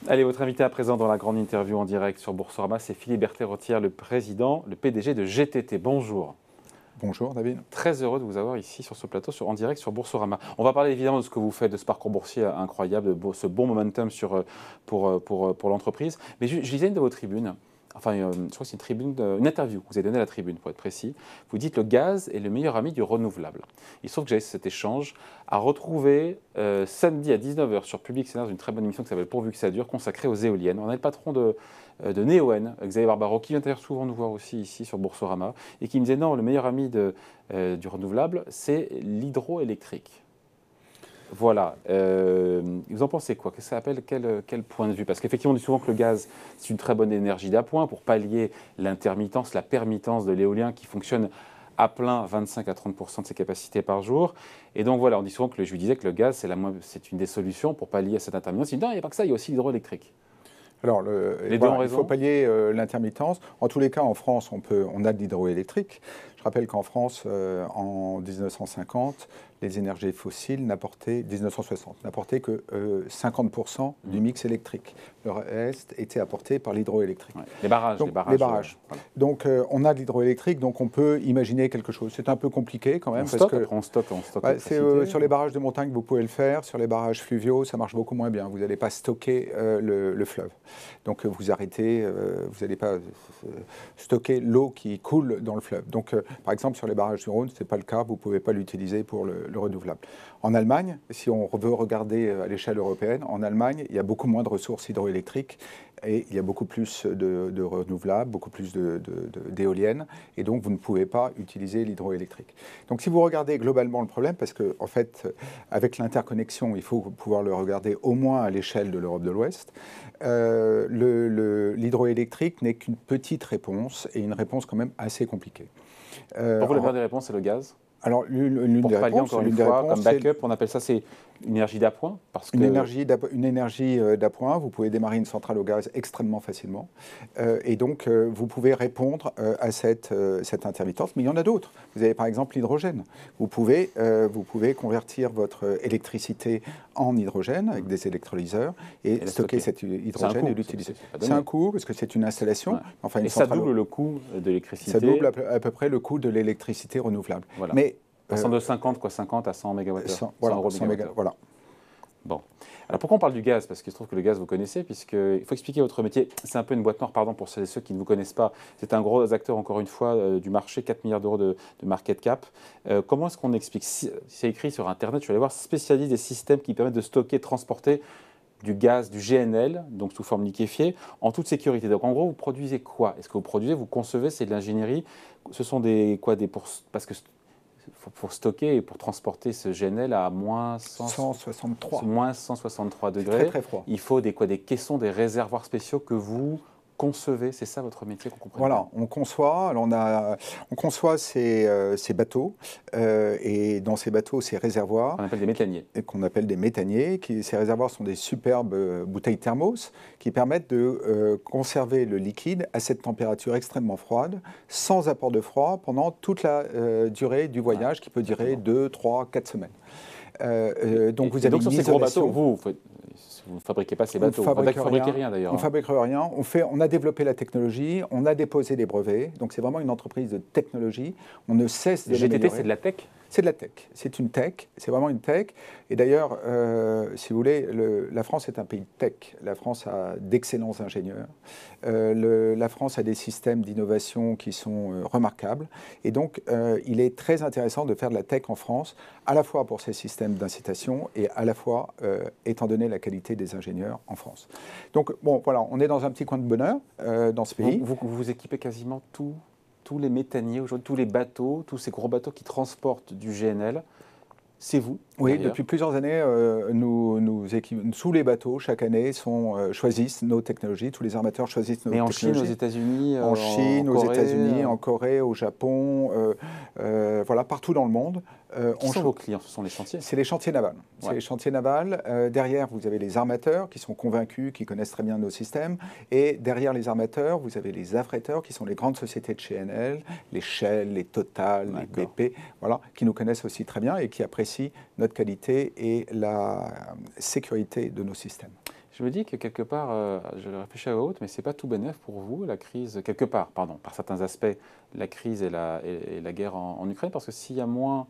Allez, votre invité à présent dans la grande interview en direct sur Boursorama, c'est Philippe Berthet-Rotière, le président, le PDG de GTT. Bonjour. Bonjour David. Très heureux de vous avoir ici sur ce plateau, en direct sur Boursorama. On va parler évidemment de ce que vous faites, de ce parcours boursier incroyable, de ce bon momentum pour l'entreprise. Mais je lisais une de vos tribunes, enfin je crois que c'est une interview que vous avez donnée à la tribune pour être précis. Vous dites le gaz est le meilleur ami du renouvelable. Il se trouve que j'avais cet échange à retrouver samedi à 19 h sur Public Sénat, dans une très bonne émission qui s'appelle Pourvu que ça dure, consacrée aux éoliennes. On a le patron de Neoen, Xavier Barbaro, qui vient d'ailleurs souvent nous voir aussi ici sur Boursorama, et qui me disait non, le meilleur ami du renouvelable, c'est l'hydroélectrique. Voilà. Vous en pensez quoi? Qu'est-ce que ça appelle? Quel point de vue? Parce qu'effectivement, on dit souvent que le gaz, c'est une très bonne énergie d'appoint pour pallier l'intermittence, la permittence de l'éolien qui fonctionne à plein 25 à 30% de ses capacités par jour. Et donc voilà, on dit souvent je lui disais que le gaz, c'est une des solutions pour pallier à cette intermittence. Il dit non, il n'y a pas que ça, il y a aussi l'hydroélectrique. Alors, Les deux ont il raison. faut pallier l'intermittence. En tous les cas, en France, on a de l'hydroélectrique. Je rappelle qu'en France, en 1950, les énergies fossiles 1960, n'apportaient que 50% du mix électrique. Le reste était apporté par l'hydroélectrique. Ouais. Les barrages. Voilà. Donc, on a de l'hydroélectrique, donc on peut imaginer quelque chose. C'est un peu compliqué quand même. On stocke. Sur les barrages de montagne, vous pouvez le faire. Sur les barrages fluviaux, ça marche beaucoup moins bien. Vous n'allez pas stocker le fleuve. Donc, vous arrêtez, vous n'allez pas stocker l'eau qui coule dans le fleuve. Donc, par exemple, sur les barrages du Rhône, ce n'est pas le cas. Vous ne pouvez pas l'utiliser pour le renouvelable. En Allemagne, si on veut regarder à l'échelle européenne, en Allemagne, il y a beaucoup moins de ressources hydroélectriques et il y a beaucoup plus de renouvelables, beaucoup plus d'éoliennes, et donc vous ne pouvez pas utiliser l'hydroélectrique. Donc si vous regardez globalement le problème, parce que en fait, avec l'interconnexion, il faut pouvoir le regarder au moins à l'échelle de l'Europe de l'Ouest, l'hydroélectrique n'est qu'une petite réponse, et une réponse quand même assez compliquée. Pour vous, la meilleure des réponses, c'est le gaz? Alors, l'une des réponses, comme backup, on appelle ça, c'est une énergie d'appoint Une énergie d'appoint, vous pouvez démarrer une centrale au gaz extrêmement facilement. Et donc, vous pouvez répondre à cette intermittence. Mais il y en a d'autres. Vous avez par exemple l'hydrogène. Vous pouvez convertir votre électricité en hydrogène avec des électrolyseurs et stocker cet hydrogène et l'utiliser. C'est un coût parce que c'est une installation. Ouais. Enfin, et ça double le coût de l'électricité. Ça double à peu près le coût de l'électricité renouvelable. Voilà. Mais passant de 50 à 100 MWh. 100 euros MWh. Voilà. Bon. Alors pourquoi on parle du gaz? Parce qu'il se trouve que le gaz, vous connaissez, puisqu'il faut expliquer votre métier. C'est un peu une boîte noire, pardon, pour celles et ceux qui ne vous connaissent pas. C'est un gros acteur, encore une fois, du marché, 4 milliards d'euros de market cap. Comment est-ce qu'on explique? C'est écrit sur Internet, je vais aller voir, spécialiste des systèmes qui permettent de stocker, transporter du gaz, du GNL, donc sous forme liquéfiée, en toute sécurité. Donc en gros, vous produisez quoi? Est-ce que vous produisez, vous concevez, c'est de l'ingénierie? Ce sont parce que pour stocker et pour transporter ce GNL à moins 163 degrés, très, très froid. Il faut des caissons, des réservoirs spéciaux que vous concevez. C'est ça votre métier qu'on comprend? Voilà, on conçoit. Alors on conçoit ces bateaux et dans ces bateaux, ces réservoirs. On appelle des méthaniers. Qu'on appelle des méthaniers. Ces réservoirs sont des superbes bouteilles thermos qui permettent de conserver le liquide à cette température extrêmement froide, sans apport de froid, pendant toute la durée du voyage, qui peut durer 2, 3, 4 semaines. Donc vous avez sur ces gros bateaux, vous ne fabriquez pas ces bateaux, vous ne fabriquez rien d'ailleurs. On ne fabrique rien, on a développé la technologie, on a déposé des brevets, donc c'est vraiment une entreprise de technologie, on ne cesse de l'améliorer. GTT, c'est de la tech? C'est de la tech, c'est une tech, c'est vraiment une tech. Et d'ailleurs, si vous voulez, la France est un pays de tech. La France a d'excellents ingénieurs. La France a des systèmes d'innovation qui sont remarquables. Et donc, il est très intéressant de faire de la tech en France, à la fois pour ces systèmes d'incitation et à la fois, étant donné la qualité des ingénieurs en France. Donc, bon, voilà, on est dans un petit coin de bonheur dans ce pays. Vous équipez quasiment tous les méthaniers, aujourd'hui, tous les bateaux, tous ces gros bateaux qui transportent du GNL, c'est vous? Oui, depuis plusieurs années, tous les bateaux, chaque année, choisissent nos technologies, tous les armateurs choisissent nos technologies. Mais en Chine, aux États-Unis, aux États-Unis, en Corée, au Japon, voilà, partout dans le monde. Qui sont vos clients? Ce sont les chantiers? C'est les chantiers navals. Ouais. C'est les chantiers navals. Derrière, vous avez les armateurs qui sont convaincus, qui connaissent très bien nos systèmes. Et derrière les armateurs, vous avez les affréteurs qui sont les grandes sociétés de chez Enel, les Shell, les Total, les BP, voilà, qui nous connaissent aussi très bien et qui apprécient notre qualité et la sécurité de nos systèmes. Je me dis que quelque part, je réfléchis à voix haute, mais c'est pas tout bénef pour vous, la crise, quelque part, pardon, par certains aspects, la crise et la guerre en Ukraine, parce que s'il y a moins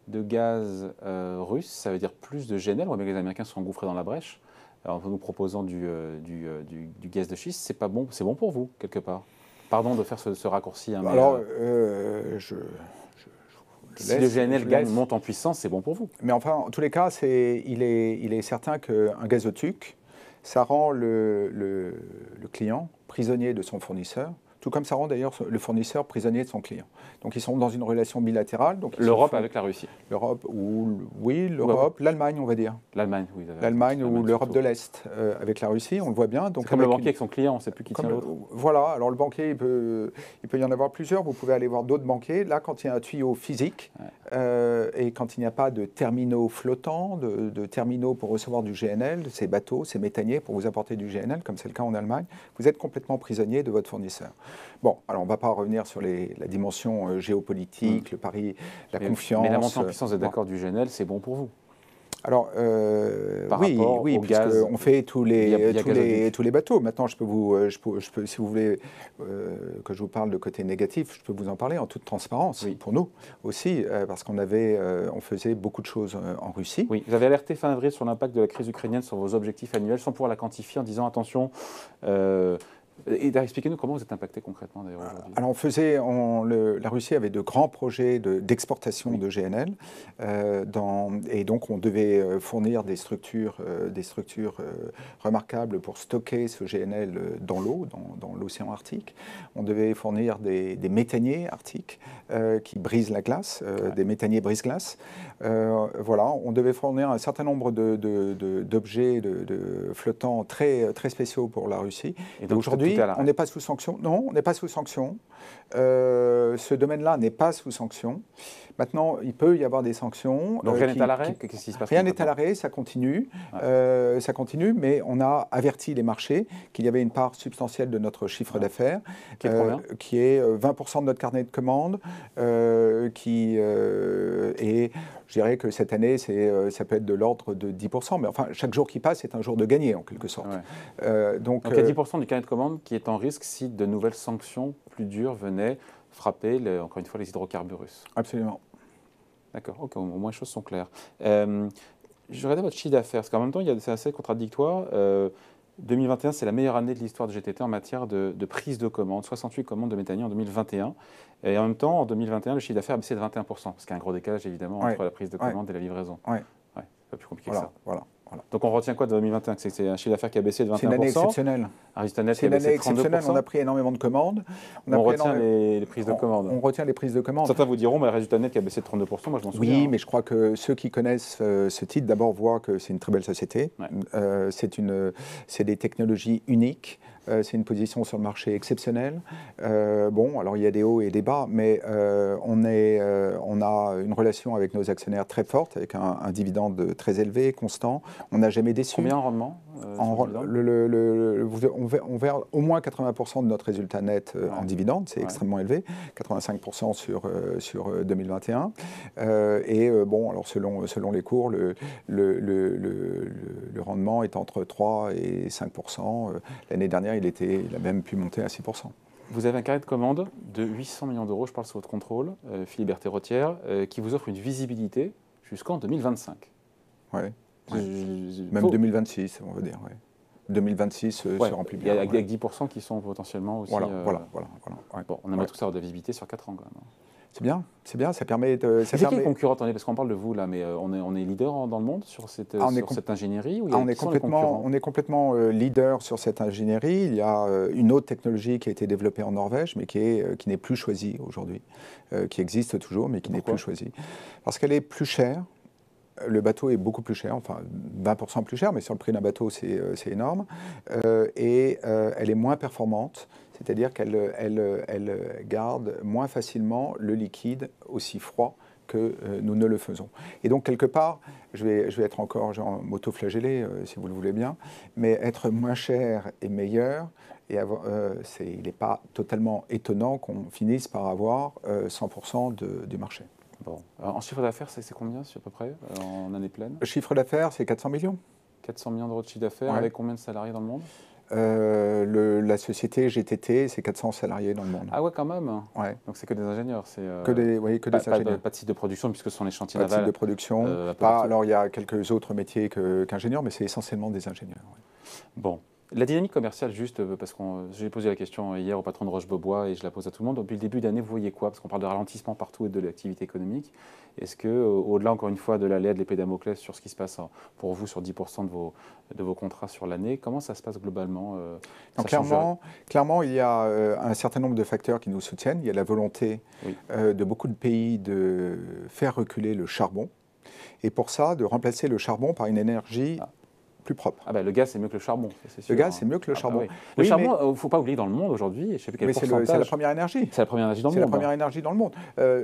de gaz russe, ça veut dire plus de GNL. On voit bien que les Américains sont engouffrés dans la brèche en nous proposant du gaz de schiste. C'est pas bon, c'est bon pour vous, quelque part. Pardon de faire ce raccourci. Hein, mais, Alors, si le GNL monte en puissance, c'est bon pour vous. Mais enfin, en tous les cas, il est certain qu'un gazoduc, ça rend le client prisonnier de son fournisseur, tout comme ça rend d'ailleurs le fournisseur prisonnier de son client. Donc ils sont dans une relation bilatérale. L'Europe avec la Russie. L'Europe, oui, l'Europe, l'Allemagne, on va dire. L'Allemagne, oui. L'Allemagne ou l'Europe de l'Est avec la Russie, on le voit bien. C'est comme le banquier avec son client, on ne sait plus qui tient l'autre. Voilà, alors le banquier, il peut y en avoir plusieurs. Vous pouvez aller voir d'autres banquiers. Là, quand il y a un tuyau physique et quand il n'y a pas de terminaux flottants, de terminaux pour recevoir du GNL, ces bateaux, ces méthaniers pour vous apporter du GNL, comme c'est le cas en Allemagne, vous êtes complètement prisonnier de votre fournisseur. Bon, alors on ne va pas revenir sur la dimension géopolitique, le pari, la confiance. Mais la montée en puissance, vous êtes d'accord, du GNL, c'est bon pour vous? Alors, oui, puisqu'on fait tous les bateaux. Maintenant, je peux, si vous voulez que je vous parle de côté négatif, je peux vous en parler en toute transparence, pour nous aussi, parce on faisait beaucoup de choses en Russie. Oui, vous avez alerté fin avril sur l'impact de la crise ukrainienne sur vos objectifs annuels, sans pouvoir la quantifier, en disant attention. Et expliquez-nous comment vous êtes impacté concrètement d'ailleurs aujourd'hui. Alors la Russie avait de grands projets d'exportation de GNL et donc on devait fournir des structures remarquables pour stocker ce GNL dans l'eau, dans l'océan Arctique. On devait fournir des méthaniers arctiques qui brisent la glace, des méthaniers brise-glace. Voilà, on devait fournir un certain nombre d'objets flottants très, très spéciaux pour la Russie. Et aujourd'hui, on n'est pas sous sanction. Non, on n'est pas sous sanction. Ce domaine-là n'est pas sous sanction. Maintenant, il peut y avoir des sanctions. Donc rien n'est à l'arrêt. Qu'est-ce qui se passe? Rien n'est à l'arrêt, ça continue. Ça continue, mais on a averti les marchés qu'il y avait une part substantielle de notre chiffre d'affaires, qui est 20% de notre carnet de commandes, et je dirais que cette année, ça peut être de l'ordre de 10%, mais enfin, chaque jour qui passe est un jour de gagné, en quelque sorte. Donc il y a 10% du carnet de commandes qui est en risque si de nouvelles sanctions plus dures venaient frapper, encore une fois, les hydrocarbures russes. Absolument. D'accord, ok, au moins les choses sont claires. Je regardais votre chiffre d'affaires, parce qu'en même temps, c'est assez contradictoire. 2021, c'est la meilleure année de l'histoire de GTT en matière de prise de commandes, 68 commandes de méthaniers en 2021. Et en même temps, en 2021, le chiffre d'affaires a baissé de 21%, parce qu'il y a un gros décalage évidemment entre la prise de commande et la livraison. C'est pas plus compliqué que ça. Voilà. Donc on retient quoi de 2021? C'est un chiffre d'affaires qui a baissé de 21%. C'est une année exceptionnelle. Un résultat net qui a baissé de 32%. On a pris énormément de commandes. On retient les prises de commandes. On retient les prises de commandes. Certains vous diront, mais le résultat net qui a baissé de 32%, moi je m'en souviens. Oui, mais je crois que ceux qui connaissent ce titre, d'abord voient que c'est une très belle société. C'est des technologies uniques. C'est une position sur le marché exceptionnelle. Bon, alors il y a des hauts et des bas, mais on a une relation avec nos actionnaires très forte, avec un dividende très élevé, constant. On n'a jamais déçu. Combien en rendement on verra au moins 80% de notre résultat net en dividende, c'est extrêmement élevé, 85% sur 2021. Bon, alors selon les cours, le rendement est entre 3 et 5%. L'année dernière, il a même pu monter à 6%. Vous avez un carnet de commande de 800 millions d'euros, je parle sous votre contrôle, Philippe Berthet-Rotière, qui vous offre une visibilité jusqu'en 2025. Oui. Même 2026, on va dire. 2026 se remplit bien. Il y a 10% qui sont potentiellement aussi... Voilà. Bon, on aimerait tout ça avoir de la visibilité sur 4 ans quand même. C'est bien, ça permet de... C'est qui les concurrents? Attendez, parce qu'on parle de vous là, mais on est leader dans le monde sur cette ingénierie ou on est complètement leader sur cette ingénierie. Il y a une autre technologie qui a été développée en Norvège, mais qui n'est plus choisie aujourd'hui, qui existe toujours, mais qui n'est plus choisie. Parce qu'elle est plus chère. Le bateau est beaucoup plus cher, enfin 20% plus cher, mais sur le prix d'un bateau, c'est énorme. Et elle est moins performante, c'est-à-dire qu'elle garde moins facilement le liquide aussi froid que nous ne le faisons. Et donc, quelque part, je vais être encore m'auto-flageller, si vous le voulez bien, mais être moins cher et meilleur, il n'est pas totalement étonnant qu'on finisse par avoir 100% du marché. Bon. En chiffre d'affaires, c'est combien à peu près en année pleine? Le chiffre d'affaires, c'est 400 millions. 400 millions d'euros de chiffre d'affaires, Ouais. avec combien de salariés dans le monde? La société GTT, c'est 400 salariés dans le monde. Ah ouais, quand même. Ouais. Donc c'est que des ingénieurs. C'est Oui, que des ingénieurs. pas de site de production, puisque ce sont les chantiers Pas de site navals. de production. un peu partout. Alors, il y a quelques autres métiers qu'ingénieurs, mais c'est essentiellement des ingénieurs. Ouais. Bon. La dynamique commerciale, juste parce que j'ai posé la question hier au patron de Roche-Beaubois et je la pose à tout le monde. Depuis le début d'année, vous voyez quoi? Parce qu'on parle de ralentissement partout et de l'activité économique. Est-ce que, au-delà, encore une fois, de la LED, l'épée Damoclès sur ce qui se passe pour vous sur 10% de vos contrats sur l'année, comment ça se passe globalement? Donc, clairement, il y a un certain nombre de facteurs qui nous soutiennent. Il y a la volonté de beaucoup de pays de faire reculer le charbon. Et pour ça, de remplacer le charbon par une énergie plus propre. Ah ben, le gaz, c'est mieux que le charbon, c'est sûr. Le gaz, c'est mieux que le charbon. Oui. Le charbon, il ne faut pas oublier dans le monde aujourd'hui, je sais plus quel pourcentage. C'est la première énergie. C'est la première énergie dans le monde. C'est la première énergie dans le monde.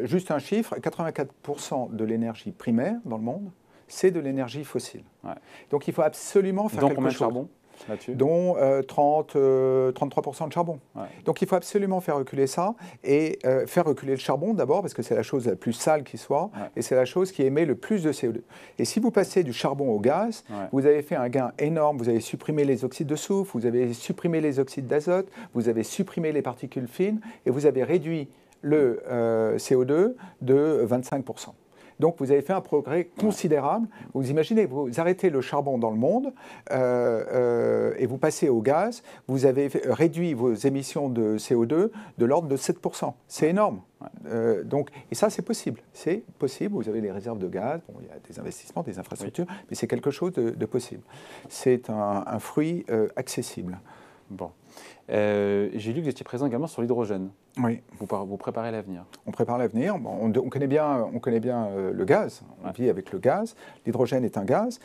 Juste un chiffre, 84% de l'énergie primaire dans le monde, c'est de l'énergie fossile. Ouais. Donc il faut absolument faire quelque chose. Combien de charbon là-dessus? Dont 33% de charbon. Ouais. Donc il faut absolument faire reculer ça et faire reculer le charbon d'abord parce que c'est la chose la plus sale qui soit et c'est la chose qui émet le plus de CO2. Et si vous passez du charbon au gaz, vous avez fait un gain énorme, vous avez supprimé les oxydes de soufre, vous avez supprimé les oxydes d'azote, vous avez supprimé les particules fines et vous avez réduit le CO2 de 25%. Donc vous avez fait un progrès considérable. Vous imaginez, vous arrêtez le charbon dans le monde et vous passez au gaz, vous avez réduit vos émissions de CO2 de l'ordre de 7%. C'est énorme. Et ça, c'est possible. C'est possible. Vous avez les réserves de gaz, bon, il y a des investissements, des infrastructures, mais c'est quelque chose de possible. C'est un fruit accessible. Bon. J'ai lu que vous étiez présent également sur l'hydrogène. Oui. Vous préparez l'avenir. On prépare l'avenir. Bon, on connaît bien le gaz. On vit avec le gaz. L'hydrogène est un gaz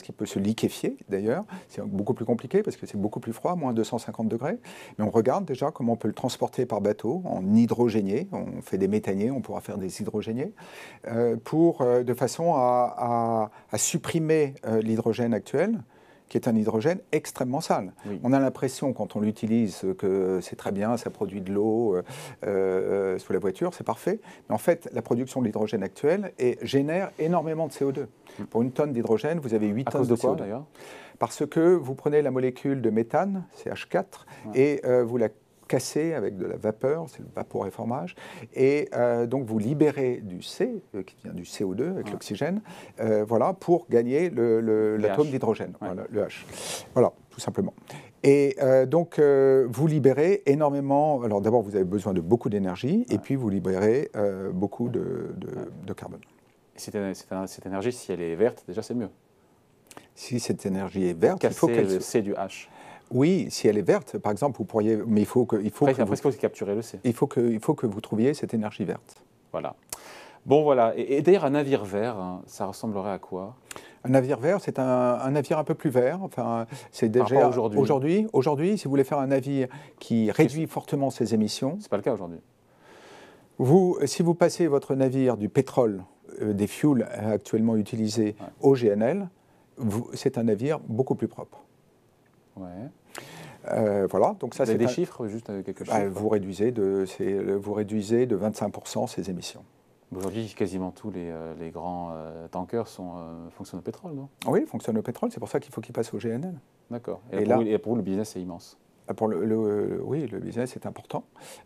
qui peut se liquéfier d'ailleurs. C'est beaucoup plus compliqué parce que c'est beaucoup plus froid, moins 250 degrés. Mais on regarde déjà comment on peut le transporter par bateau en hydrogénier. On fait des méthaniers, on pourra faire des hydrogéniers de façon à supprimer l'hydrogène actuel, qui est un hydrogène extrêmement sale. Oui. On a l'impression, quand on l'utilise, que c'est très bien, ça produit de l'eau sous la voiture, c'est parfait. Mais en fait, la production de l'hydrogène actuelle génère énormément de CO2. Pour une tonne d'hydrogène, vous avez 8 tonnes de CO2. D'ailleurs ? Parce que vous prenez la molécule de méthane, CH4, et vous la cassé avec de la vapeur, c'est le vaporéformage, et donc vous libérez du C, qui vient du CO2 avec l'oxygène, voilà, pour gagner l'atome d'hydrogène, voilà, le H. Voilà, tout simplement. Et donc vous libérez énormément, alors d'abord vous avez besoin de beaucoup d'énergie, et puis vous libérez beaucoup de carbone. Cette énergie, si elle est verte, déjà c'est mieux. Si cette énergie est verte, il faut qu'elle... le C du H. Oui, si elle est verte, par exemple, vous pourriez, mais il faut que vous capturez le C. Il faut que vous trouviez cette énergie verte. Voilà. Bon, voilà. Et d'ailleurs, un navire vert, ça ressemblerait à quoi? Un navire vert, c'est un navire un peu plus vert. Enfin, c'est déjà aujourd'hui, si vous voulez faire un navire qui réduit fortement ses émissions. C'est pas le cas aujourd'hui. Si vous passez votre navire du pétrole, des fuels actuellement utilisés au GNL, c'est un navire beaucoup plus propre. Ouais. Voilà, donc ça, c'est des chiffres, juste quelques chiffres. Vous réduisez de 25% ces émissions. Aujourd'hui, quasiment tous les grands tankers fonctionnent au pétrole, non? Oui, fonctionnent au pétrole, c'est pour ça qu'il faut qu'ils passent au GNL. D'accord. Et pour vous, le business est immense. Oui, le business est important.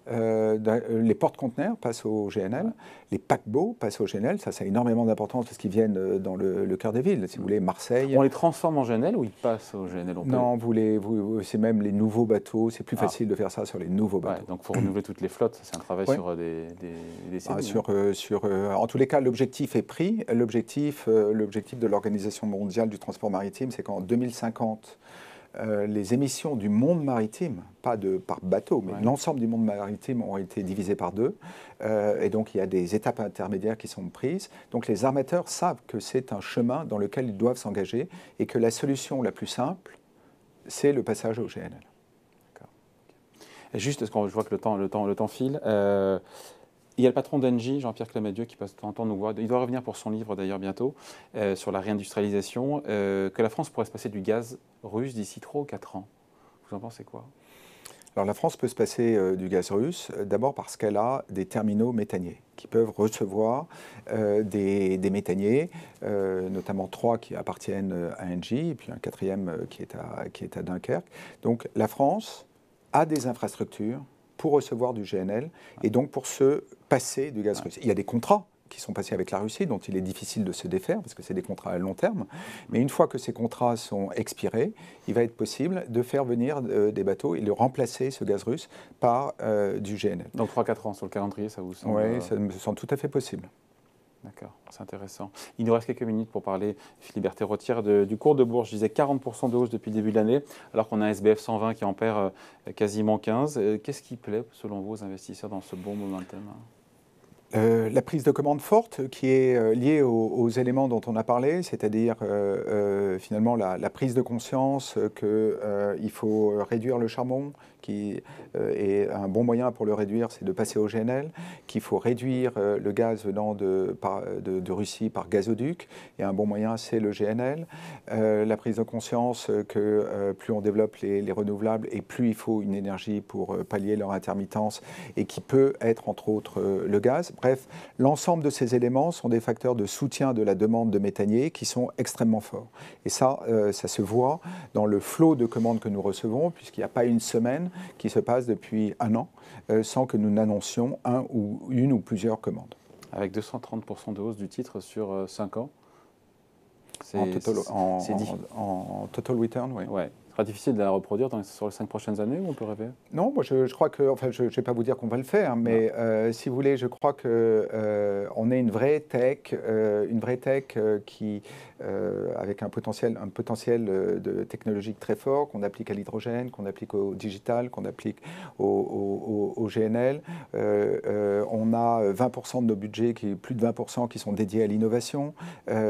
Les porte-conteneurs passent au GNL, les paquebots passent au GNL, ça a énormément d'importance parce qu'ils viennent dans le cœur des villes. Si vous voulez, Marseille. On les transforme en GNL ou ils passent au GNL? Non, c'est même les nouveaux bateaux, c'est plus facile de faire ça sur les nouveaux bateaux. Donc il faut renouveler toutes les flottes, c'est un travail sur des décennies. En tous les cas, l'objectif est pris. L'objectif de l'Organisation mondiale du transport maritime, c'est qu'en 2050, les émissions du monde maritime, pas par bateau, mais l'ensemble du monde maritime ont été divisées par 2. Et donc, il y a des étapes intermédiaires qui sont prises. Donc, les armateurs savent que c'est un chemin dans lequel ils doivent s'engager et que la solution la plus simple, c'est le passage au GNL. D'accord. Juste, parce que je vois que le temps file. Il y a le patron d'Engie, Jean-Pierre Clamadieu, qui passe de temps en temps nous voir. Il doit revenir pour son livre d'ailleurs bientôt, sur la réindustrialisation, que la France pourrait se passer du gaz russe d'ici 3 ou 4 ans. Vous en pensez quoi? Alors la France peut se passer du gaz russe, d'abord parce qu'elle a des terminaux méthaniers qui peuvent recevoir des méthaniers, notamment 3 qui appartiennent à Engie, et puis un 4e qui est à Dunkerque. Donc la France a des infrastructures pour recevoir du GNL et donc pour se passer du gaz russe. Il y a des contrats qui sont passés avec la Russie, dont il est difficile de se défaire, parce que c'est des contrats à long terme. Mais une fois que ces contrats sont expirés, il va être possible de faire venir des bateaux et de remplacer ce gaz russe par du GNL. Donc 3-4 ans sur le calendrier, ça vous semble... Oui, ça me semble tout à fait possible. D'accord, c'est intéressant. Il nous reste quelques minutes pour parler, Philippe Berthet-Rotière, du cours de bourse. Je disais 40% de hausse depuis le début de l'année, alors qu'on a un SBF 120 qui en perd quasiment 15. Qu'est-ce qui plaît, selon vous, aux investisseurs dans ce bon momentum ? La prise de commande forte qui est liée aux éléments dont on a parlé, c'est-à-dire finalement la prise de conscience qu'il faut réduire le charbon, qui est un bon moyen pour le réduire, c'est de passer au GNL, qu'il faut réduire le gaz venant de Russie par gazoduc, et un bon moyen c'est le GNL. La prise de conscience que plus on développe les renouvelables et plus il faut une énergie pour pallier leur intermittence, et qui peut être entre autres le gaz. Bref, l'ensemble de ces éléments sont des facteurs de soutien de la demande de méthaniers qui sont extrêmement forts. Et ça se voit dans le flot de commandes que nous recevons, puisqu'il n'y a pas une semaine qui se passe depuis un an sans que nous n'annoncions une ou plusieurs commandes. Avec 230% de hausse du titre sur 5 ans. En total return, oui. Ouais. Ce sera difficile de la reproduire sur les 5 prochaines années, ou on peut rêver? Non, moi je crois que, enfin je ne vais pas vous dire qu'on va le faire, mais si vous voulez, je crois qu'on est une vraie tech qui, avec un potentiel de technologique très fort, qu'on applique à l'hydrogène, qu'on applique au digital, qu'on applique au GNL. On a 20% de nos budgets, plus de 20% qui sont dédiés à l'innovation.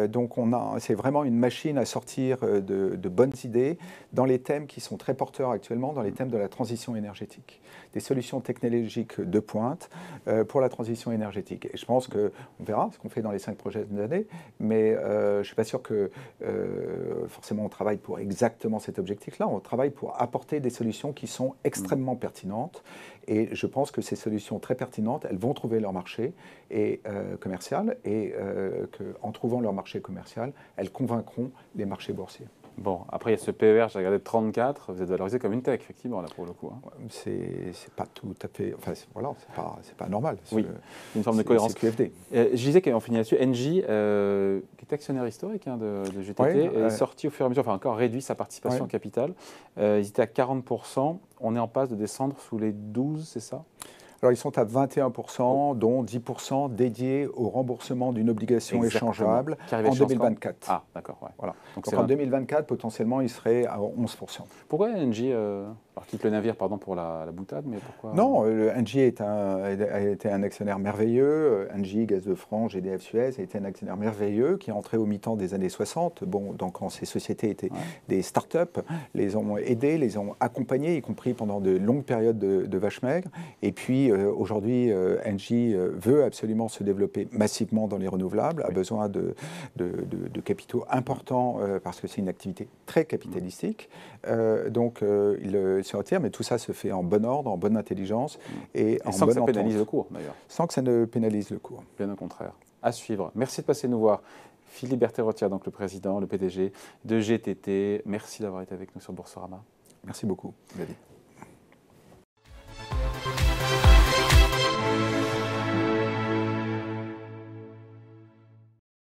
Donc c'est vraiment une machine à sortir de bonnes idées dans les thèmes qui sont très porteurs actuellement, dans les thèmes de la transition énergétique. Des solutions technologiques de pointe pour la transition énergétique. Et je pense qu'on verra ce qu'on fait dans les 5 prochaines années, mais je ne suis pas sûr que forcément on travaille pour exactement cet objectif-là. On travaille pour apporter des solutions qui sont extrêmement pertinentes. Et je pense que ces solutions très pertinentes, elles vont trouver leur marché commercial, et qu'en trouvant leur marché commercial, elles convaincront les marchés boursiers. Bon, après il y a ce PER, j'ai regardé 34, vous êtes valorisé comme une tech, effectivement, là pour le coup. Hein. C'est pas tout à fait, enfin voilà, c'est pas normal. Oui, une forme de cohérence. C'est QFD. Je disais qu'on finit là-dessus, Engie, qui est actionnaire historique de GTT, est sorti au fur et à mesure, enfin encore réduit sa participation en capital. Ils étaient à 40%, on est en passe de descendre sous les 12, c'est ça ? Alors, ils sont à 21%, dont 10% dédiés au remboursement d'une obligation échangeable en 2024. Ah, d'accord. Ouais. Voilà. Donc en 2024, potentiellement, ils seraient à 11%. Pourquoi Engie quitte le navire, pardon pour la boutade, mais pourquoi Non, Engie a été un actionnaire merveilleux. Engie, Gaz de France, GDF Suez a été un actionnaire merveilleux qui est entré au mi-temps des années 60. Bon, donc quand ces sociétés étaient des start-up, les ont aidés, les ont accompagnés, y compris pendant de longues périodes de vaches maigres. Et puis aujourd'hui, Engie veut absolument se développer massivement dans les renouvelables, a besoin de capitaux importants parce que c'est une activité très capitalistique. Donc il se retire, mais tout ça se fait en bon ordre, en bonne intelligence et en sans bonne que ça entente. pénalise le cours, d'ailleurs. Sans que ça ne pénalise le cours. Bien au contraire. À suivre. Merci de passer nous voir. Philippe Berthet-Rotière, donc le président, le PDG de GTT. Merci d'avoir été avec nous sur Boursorama. Merci beaucoup, David.